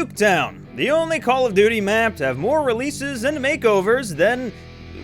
Nuketown, the only Call of Duty map to have more releases and makeovers than,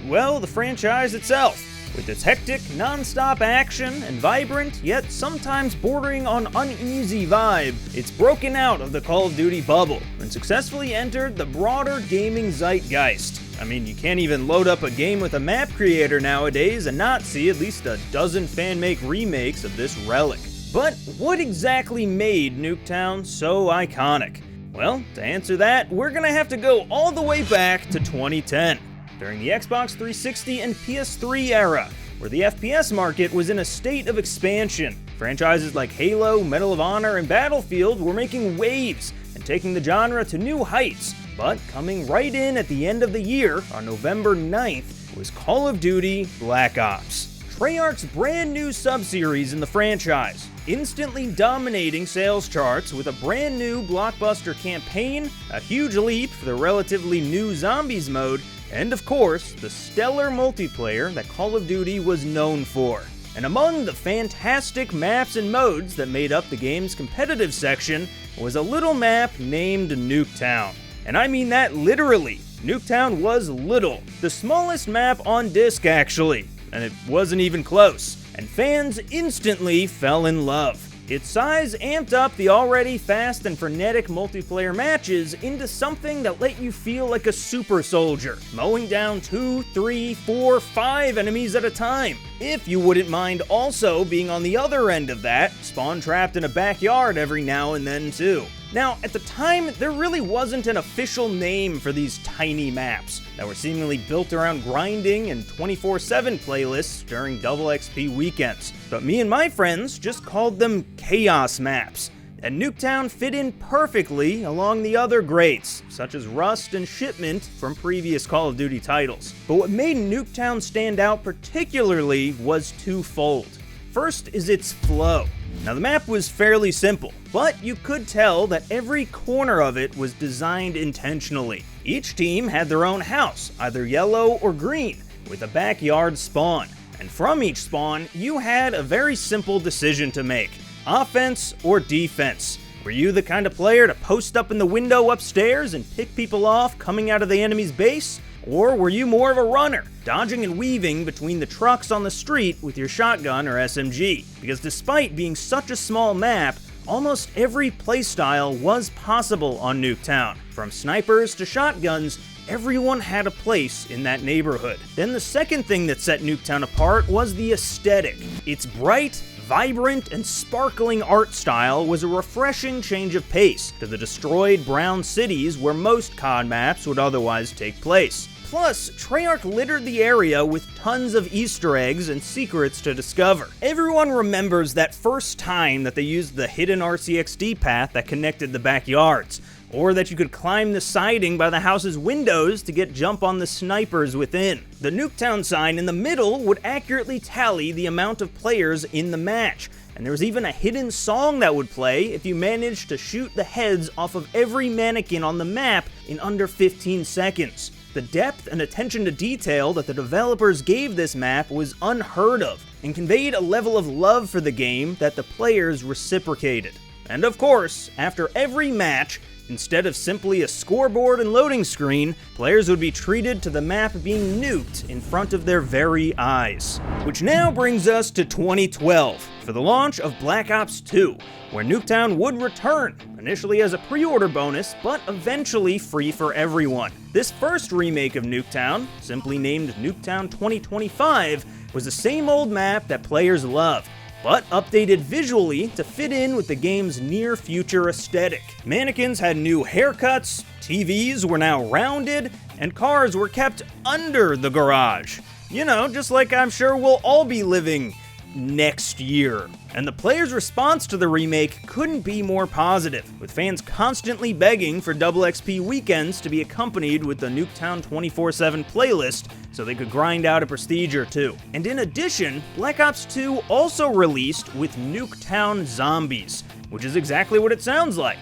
well, the franchise itself. With its hectic, non-stop action and vibrant, yet sometimes bordering on uneasy vibe, it's broken out of the Call of Duty bubble and successfully entered the broader gaming zeitgeist. I mean, you can't even load up a game with a map creator nowadays and not see at least a dozen fan-make remakes of this relic. But what exactly made Nuketown so iconic? Well, to answer that, we're gonna have to go all the way back to 2010. During the Xbox 360 and PS3 era, where the FPS market was in a state of expansion. Franchises like Halo, Medal of Honor, and Battlefield were making waves and taking the genre to new heights, but coming right in at the end of the year, on November 9th, was Call of Duty Black Ops. Treyarch's brand new subseries in the franchise, instantly dominating sales charts with a brand new blockbuster campaign, a huge leap for the relatively new Zombies mode, and of course, the stellar multiplayer that Call of Duty was known for. And among the fantastic maps and modes that made up the game's competitive section was a little map named Nuketown. And I mean that literally. Nuketown was little. The smallest map on disc, actually. And it wasn't even close. And fans instantly fell in love. Its size amped up the already fast and frenetic multiplayer matches into something that let you feel like a super soldier, mowing down 2, 3, 4, 5 enemies at a time. If you wouldn't mind also being on the other end of that, spawn trapped in a backyard every now and then too. Now, at the time, there really wasn't an official name for these tiny maps that were seemingly built around grinding and 24/7 playlists during double XP weekends. But me and my friends just called them chaos maps. And Nuketown fit in perfectly along the other greats, such as Rust and Shipment from previous Call of Duty titles. But what made Nuketown stand out particularly was twofold. First is its flow. Now, the map was fairly simple, but you could tell that every corner of it was designed intentionally. Each team had their own house, either yellow or green, with a backyard spawn. And from each spawn, you had a very simple decision to make: offense or defense. Were you the kind of player to post up in the window upstairs and pick people off coming out of the enemy's base? Or were you more of a runner, dodging and weaving between the trucks on the street with your shotgun or SMG? Because despite being such a small map, almost every playstyle was possible on Nuketown. From snipers to shotguns, everyone had a place in that neighborhood. Then the second thing that set Nuketown apart was the aesthetic. Its bright, vibrant, and sparkling art style was a refreshing change of pace to the destroyed brown cities where most COD maps would otherwise take place. Plus, Treyarch littered the area with tons of Easter eggs and secrets to discover. Everyone remembers that first time that they used the hidden RCXD path that connected the backyards, or that you could climb the siding by the house's windows to get jump on the snipers within. The Nuketown sign in the middle would accurately tally the amount of players in the match, and there was even a hidden song that would play if you managed to shoot the heads off of every mannequin on the map in under 15 seconds. The depth and attention to detail that the developers gave this map was unheard of, and conveyed a level of love for the game that the players reciprocated. And of course, after every match, instead of simply a scoreboard and loading screen, players would be treated to the map being nuked in front of their very eyes. Which now brings us to 2012, for the launch of Black Ops 2, where Nuketown would return, initially as a pre-order bonus, but eventually free for everyone. This first remake of Nuketown, simply named Nuketown 2025, was the same old map that players love, but updated visually to fit in with the game's near-future aesthetic. Mannequins had new haircuts, TVs were now rounded, and cars were kept under the garage. You know, just like I'm sure we'll all be living next year. And the players' response to the remake couldn't be more positive, with fans constantly begging for double XP weekends to be accompanied with the Nuketown 24/7 playlist so they could grind out a prestige or two. And in addition, Black Ops 2 also released with Nuketown Zombies, which is exactly what it sounds like.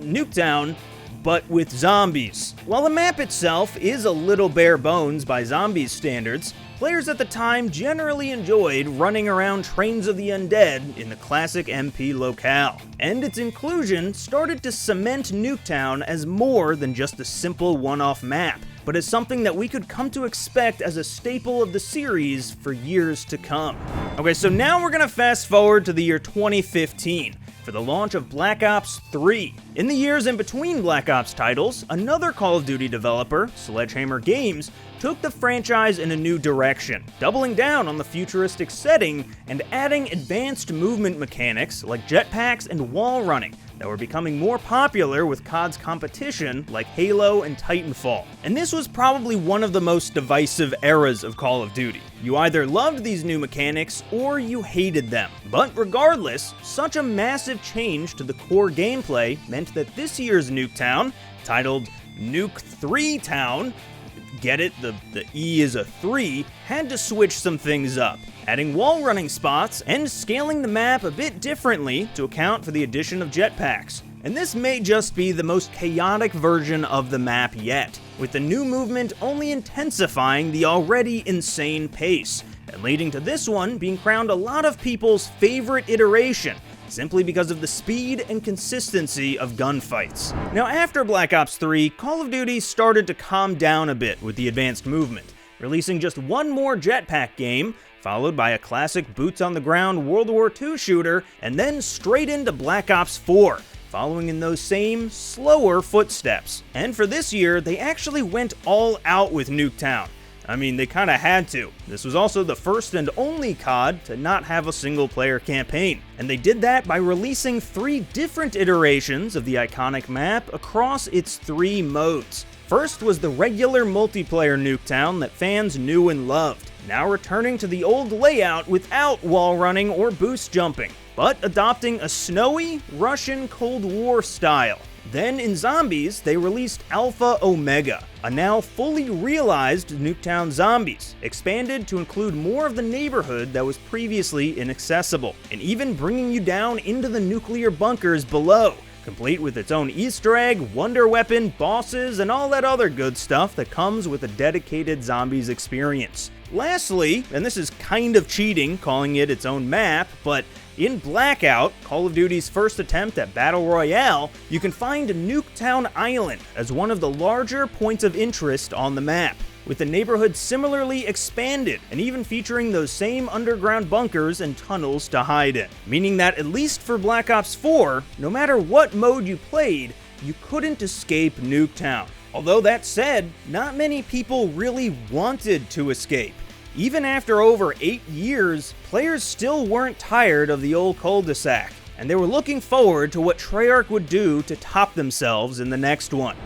Nuketown, but with zombies. While the map itself is a little bare bones by zombies standards, players at the time generally enjoyed running around Trains of the Undead in the classic MP locale. And its inclusion started to cement Nuketown as more than just a simple one-off map, but as something that we could come to expect as a staple of the series for years to come. Okay, so now we're gonna fast forward to the year 2015. For the launch of Black Ops 3. In the years in between Black Ops titles, another Call of Duty developer, Sledgehammer Games, took the franchise in a new direction, doubling down on the futuristic setting and adding advanced movement mechanics like jetpacks and wall running that were becoming more popular with COD's competition like Halo and Titanfall. And this was probably one of the most divisive eras of Call of Duty. You either loved these new mechanics or you hated them. But regardless, such a massive change to the core gameplay meant that this year's Nuketown, titled Nuke 3 Town, get it, the E is a 3, had to switch some things up, adding wall running spots and scaling the map a bit differently to account for the addition of jetpacks. And this may just be the most chaotic version of the map yet, with the new movement only intensifying the already insane pace, and leading to this one being crowned a lot of people's favorite iteration, simply because of the speed and consistency of gunfights. Now, after Black Ops 3, Call of Duty started to calm down a bit with the advanced movement, releasing just one more jetpack game, followed by a classic boots-on-the-ground World War II shooter, and then straight into Black Ops 4, following in those same, slower footsteps. And for this year, they actually went all out with Nuketown. I mean, they kinda had to. This was also the first and only COD to not have a single-player campaign, and they did that by releasing 3 different iterations of the iconic map across its 3 modes. First was the regular multiplayer Nuketown that fans knew and loved, now returning to the old layout without wall running or boost jumping, but adopting a snowy, Russian Cold War style. Then in Zombies, they released Alpha Omega, a now fully realized Nuketown Zombies, expanded to include more of the neighborhood that was previously inaccessible, and even bringing you down into the nuclear bunkers below, complete with its own Easter egg, wonder weapon, bosses, and all that other good stuff that comes with a dedicated Zombies experience. Lastly, and this is kind of cheating calling it its own map, but in Blackout, Call of Duty's first attempt at Battle Royale, you can find Nuketown Island as one of the larger points of interest on the map, with the neighborhood similarly expanded and even featuring those same underground bunkers and tunnels to hide in. Meaning that at least for Black Ops 4, no matter what mode you played, you couldn't escape Nuketown. Although that said, not many people really wanted to escape. Even after over 8 years, players still weren't tired of the old cul-de-sac, and they were looking forward to what Treyarch would do to top themselves in the next one.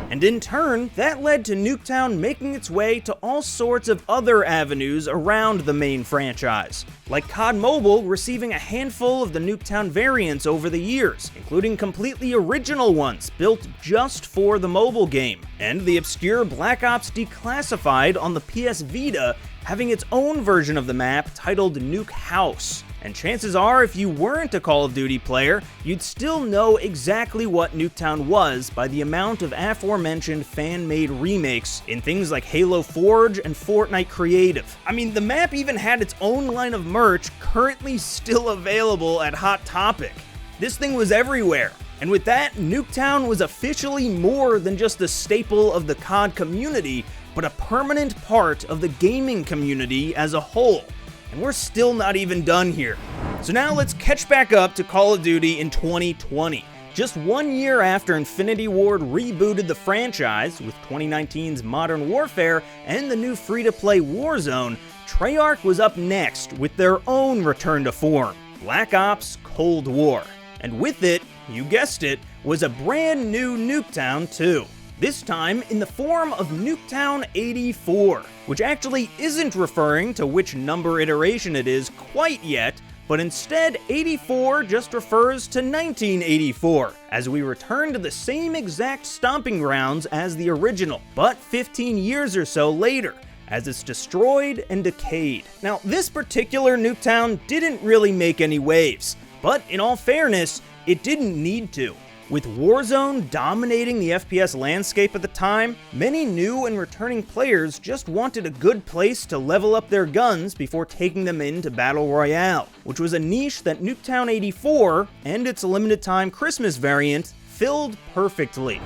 And in turn, that led to Nuketown making its way to all sorts of other avenues around the main franchise, like COD Mobile receiving a handful of the Nuketown variants over the years, including completely original ones built just for the mobile game, and the obscure Black Ops Declassified on the PS Vita having its own version of the map titled Nuke House. And chances are, if you weren't a Call of Duty player, you'd still know exactly what Nuketown was by the amount of aforementioned fan-made remakes in things like Halo Forge and Fortnite Creative. I mean, the map even had its own line of merch currently still available at Hot Topic. This thing was everywhere. And with that, Nuketown was officially more than just a staple of the COD community, but a permanent part of the gaming community as a whole. And we're still not even done here. So now let's catch back up to Call of Duty in 2020. Just 1 year after Infinity Ward rebooted the franchise with 2019's Modern Warfare and the new free-to-play Warzone, Treyarch was up next with their own return to form, Black Ops Cold War. And with it, you guessed it, was a brand new Nuketown too. This time in the form of Nuketown 84, which actually isn't referring to which number iteration it is quite yet, but instead 84 just refers to 1984, as we return to the same exact stomping grounds as the original, but 15 years or so later, as it's destroyed and decayed. Now, this particular Nuketown didn't really make any waves, but in all fairness, it didn't need to. With Warzone dominating the FPS landscape at the time, many new and returning players just wanted a good place to level up their guns before taking them into Battle Royale, which was a niche that Nuketown 84 and its limited-time Christmas variant filled perfectly.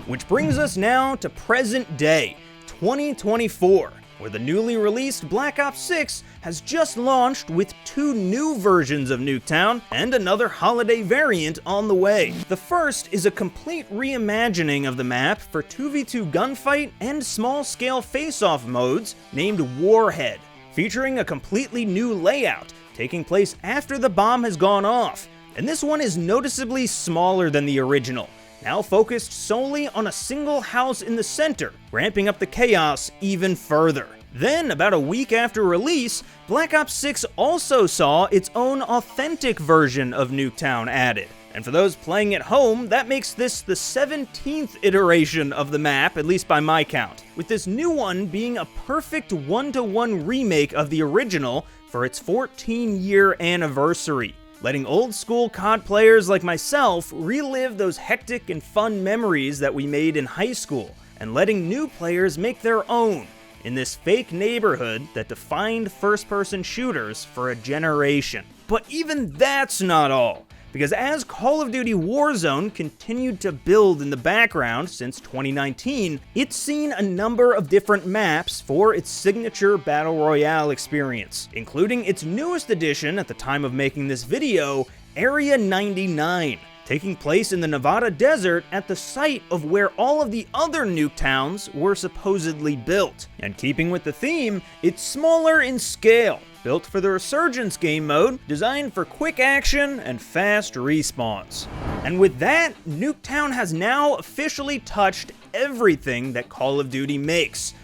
Which brings us now to present day, 2024, where the newly released Black Ops 6 has just launched with 2 new versions of Nuketown and another holiday variant on the way. The first is a complete reimagining of the map for 2v2 gunfight and small-scale face-off modes named Warhead, featuring a completely new layout taking place after the bomb has gone off, and this one is noticeably smaller than the original, now focused solely on a single house in the center, ramping up the chaos even further. Then, about a week after release, Black Ops 6 also saw its own authentic version of Nuketown added. And for those playing at home, that makes this the 17th iteration of the map, at least by my count, with this new one being a perfect one-to-one remake of the original for its 14-year anniversary, letting old-school COD players like myself relive those hectic and fun memories that we made in high school, and letting new players make their own in this fake neighborhood that defined first-person shooters for a generation. But even that's not all, because as Call of Duty Warzone continued to build in the background since 2019, it's seen a number of different maps for its signature Battle Royale experience, including its newest addition at the time of making this video, Area 99, taking place in the Nevada desert at the site of where all of the other Nuketowns were supposedly built. And keeping with the theme, it's smaller in scale, built for the Resurgence game mode, designed for quick action and fast respawns. And with that, Nuketown has now officially touched everything that Call of Duty makes.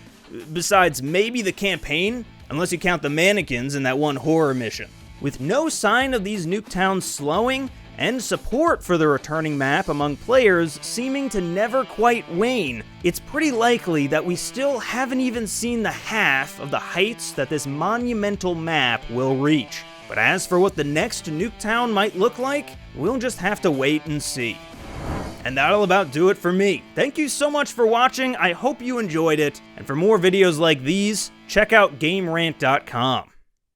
Besides maybe the campaign, unless you count the mannequins in that one horror mission. With no sign of these Nuketowns slowing, and support for the returning map among players seeming to never quite wane, it's pretty likely that we still haven't even seen the half of the heights that this monumental map will reach. But as for what the next Nuketown might look like, we'll just have to wait and see. And that'll about do it for me. Thank you so much for watching, I hope you enjoyed it, and for more videos like these, check out GameRant.com.